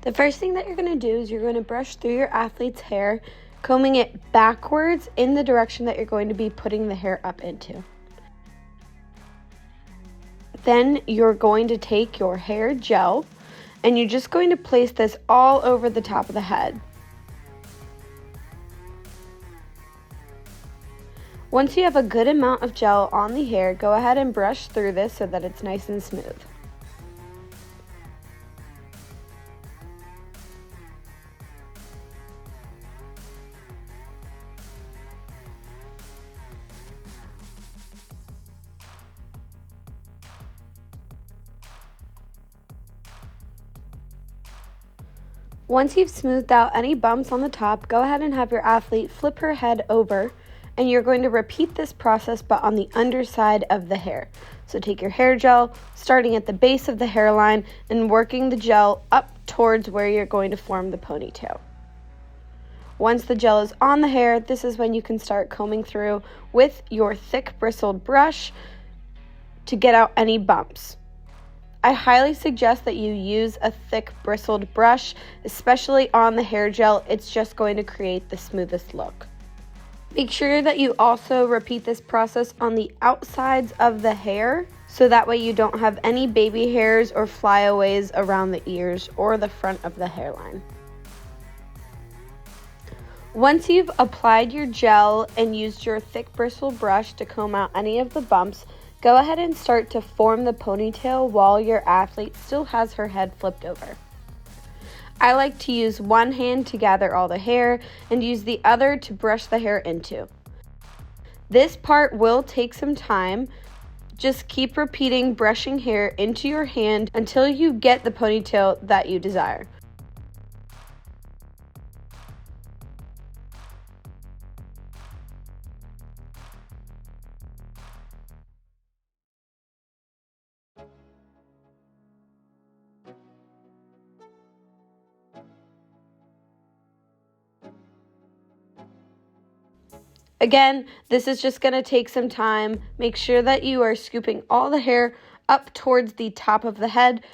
The first thing that you're going to do is you're going to brush through your athlete's hair, combing it backwards in the direction that you're going to be putting the hair up into. Then you're going to take your hair gel and you're just going to place this all over the top of the head. Once you have a good amount of gel on the hair, go ahead and brush through this so that it's nice and smooth. Once you've smoothed out any bumps on the top, go ahead and have your athlete flip her head over, and you're going to repeat this process but on the underside of the hair. So take your hair gel, starting at the base of the hairline and working the gel up towards where you're going to form the ponytail. Once the gel is on the hair, this is when you can start combing through with your thick bristled brush to get out any bumps. I highly suggest that you use a thick bristled brush, especially on the hair gel. It's just going to create the smoothest look. Make sure that you also repeat this process on the outsides of the hair, so that way you don't have any baby hairs or flyaways around the ears or the front of the hairline. Once you've applied your gel and used your thick bristled brush to comb out any of the bumps, go ahead and start to form the ponytail while your athlete still has her head flipped over. I like to use one hand to gather all the hair and use the other to brush the hair into. This part will take some time. Just keep repeating brushing hair into your hand until you get the ponytail that you desire. Again, this is just going to take some time. Make sure that you are scooping all the hair up towards the top of the head.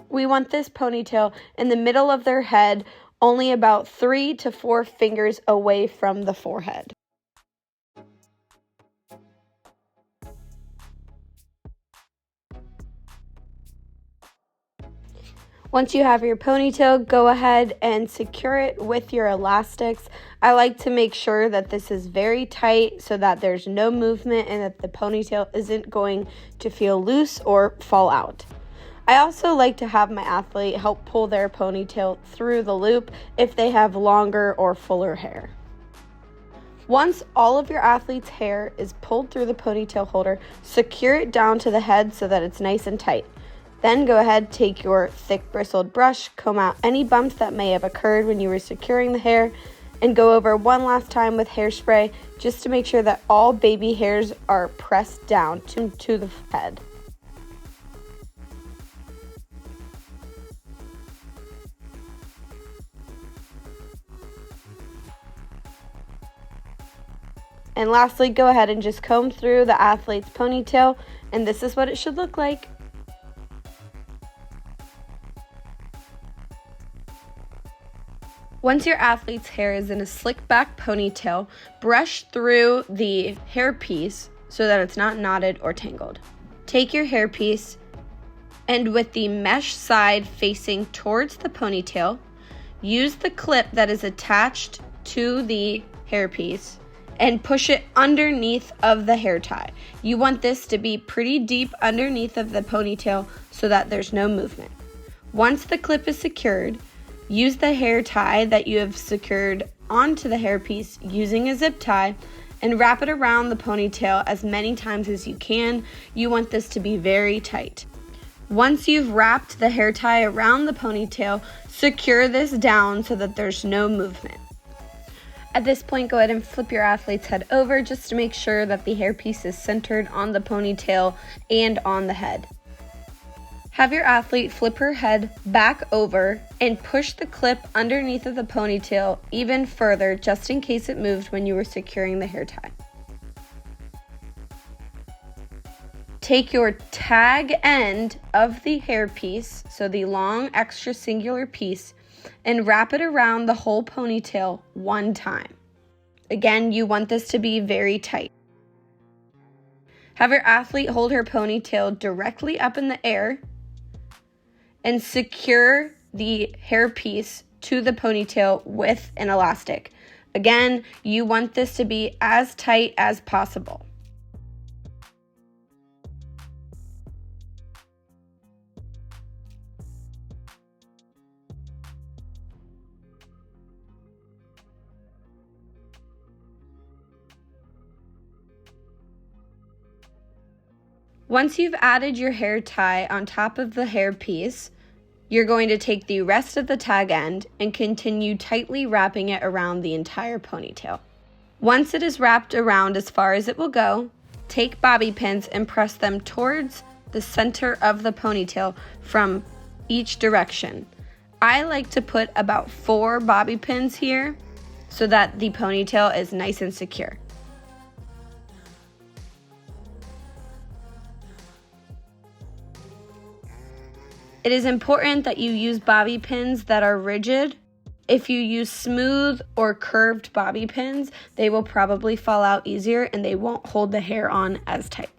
We want this ponytail in the middle of their head, only about 3 to 4 fingers away from the forehead. Once you have your ponytail, go ahead and secure it with your elastics. I like to make sure that this is very tight so that there's no movement and that the ponytail isn't going to feel loose or fall out. I also like to have my athlete help pull their ponytail through the loop if they have longer or fuller hair. Once all of your athlete's hair is pulled through the ponytail holder, secure it down to the head so that it's nice and tight. Then go ahead, take your thick bristled brush, comb out any bumps that may have occurred when you were securing the hair, and go over one last time with hairspray just to make sure that all baby hairs are pressed down to the head. And lastly, go ahead and just comb through the athlete's ponytail, and this is what it should look like. Once your athlete's hair is in a slick back ponytail, brush through the hairpiece so that it's not knotted or tangled. Take your hairpiece and with the mesh side facing towards the ponytail, use the clip that is attached to the hairpiece and push it underneath of the hair tie. You want this to be pretty deep underneath of the ponytail so that there's no movement. Once the clip is secured, use the hair tie that you have secured onto the hairpiece using a zip tie and wrap it around the ponytail as many times as you can. You want this to be very tight. Once you've wrapped the hair tie around the ponytail, secure this down so that there's no movement. At this point, go ahead and flip your athlete's head over just to make sure that the hairpiece is centered on the ponytail and on the head. Have your athlete flip her head back over and push the clip underneath of the ponytail even further just in case it moved when you were securing the hair tie. Take your tag end of the hairpiece, so the long extra singular piece, and wrap it around the whole ponytail one time. Again, you want this to be very tight. Have your athlete hold her ponytail directly up in the air and secure the hairpiece to the ponytail with an elastic. Again, you want this to be as tight as possible. Once you've added your hair tie on top of the hairpiece, you're going to take the rest of the tag end and continue tightly wrapping it around the entire ponytail. Once it is wrapped around as far as it will go, take bobby pins and press them towards the center of the ponytail from each direction. I like to put about 4 bobby pins here so that the ponytail is nice and secure. It is important that you use bobby pins that are rigid. If you use smooth or curved bobby pins, they will probably fall out easier and they won't hold the hair on as tight.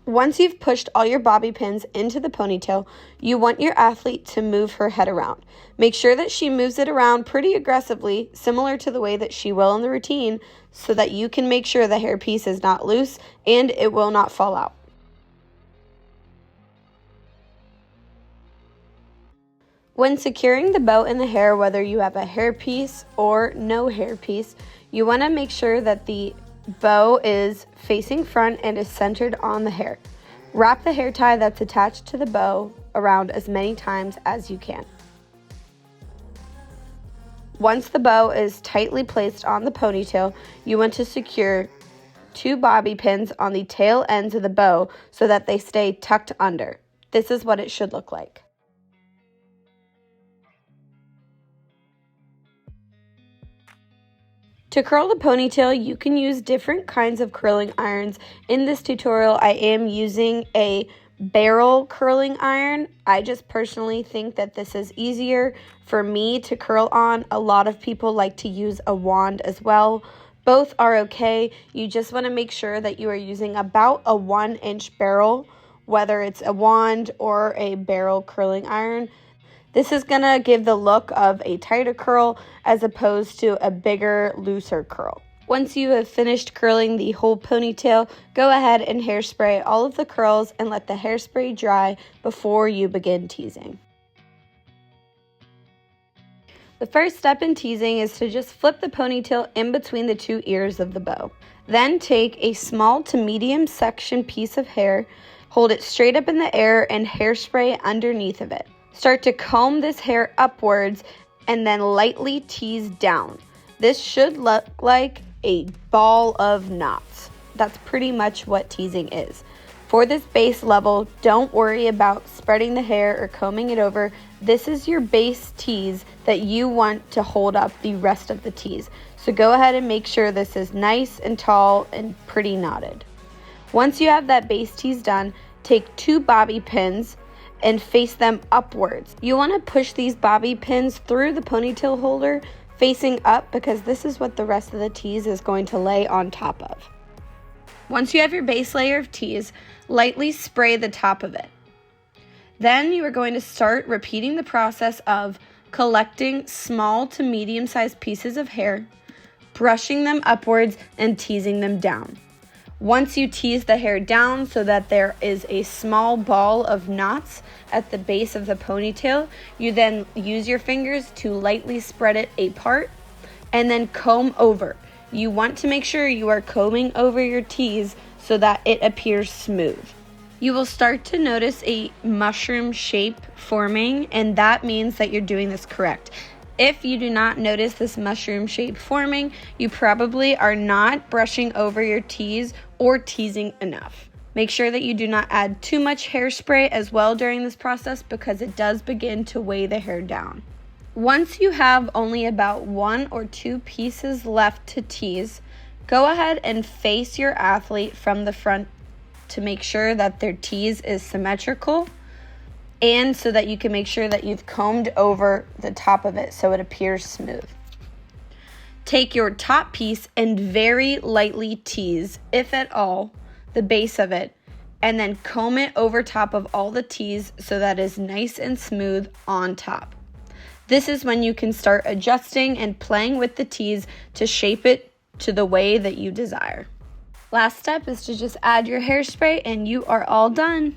Once you've pushed all your bobby pins into the ponytail, you want your athlete to move her head around. Make sure that she moves it around pretty aggressively, similar to the way that she will in the routine, so that you can make sure the hairpiece is not loose and it will not fall out. When securing the bow in the hair, whether you have a hairpiece or no hairpiece, you want to make sure that the bow is facing front and is centered on the hair. Wrap the hair tie that's attached to the bow around as many times as you can. Once the bow is tightly placed on the ponytail, you want to secure 2 bobby pins on the tail ends of the bow so that they stay tucked under. This is what it should look like. To curl the ponytail, you can use different kinds of curling irons. In this tutorial, I am using a barrel curling iron. I just personally think that this is easier for me to curl on. A lot of people like to use a wand as well. Both are okay. You just want to make sure that you are using about a 1-inch barrel, whether it's a wand or a barrel curling iron. This is going to give the look of a tighter curl as opposed to a bigger, looser curl. Once you have finished curling the whole ponytail, go ahead and hairspray all of the curls and let the hairspray dry before you begin teasing. The first step in teasing is to just flip the ponytail in between the 2 ears of the bow. Then take a small to medium section piece of hair, hold it straight up in the air and hairspray underneath of it. Start to comb this hair upwards and then lightly tease down. This should look like a ball of knots. That's pretty much what teasing is. For this base level, don't worry about spreading the hair or combing it over. This is your base tease that you want to hold up the rest of the tease. So go ahead and make sure this is nice and tall and pretty knotted. Once you have that base tease done, take 2 bobby pins and face them upwards. You want to push these bobby pins through the ponytail holder facing up because this is what the rest of the tease is going to lay on top of. Once you have your base layer of tease, lightly spray the top of it. Then you are going to start repeating the process of collecting small to medium-sized pieces of hair, brushing them upwards, and teasing them down. Once you tease the hair down so that there is a small ball of knots at the base of the ponytail, you then use your fingers to lightly spread it apart and then comb over. You want to make sure you are combing over your tease so that it appears smooth. You will start to notice a mushroom shape forming, and that means that you're doing this correct. If you do not notice this mushroom shape forming, you probably are not brushing over your tease or teasing enough. Make sure that you do not add too much hairspray as well during this process because it does begin to weigh the hair down. Once you have only about 1 or 2 pieces left to tease, go ahead and face your athlete from the front to make sure that their tease is symmetrical, and so that you can make sure that you've combed over the top of it so it appears smooth. Take your top piece and very lightly tease, if at all, the base of it, and then comb it over top of all the tease so that it is nice and smooth on top. This is when you can start adjusting and playing with the tease to shape it to the way that you desire. Last step is to just add your hairspray and you are all done.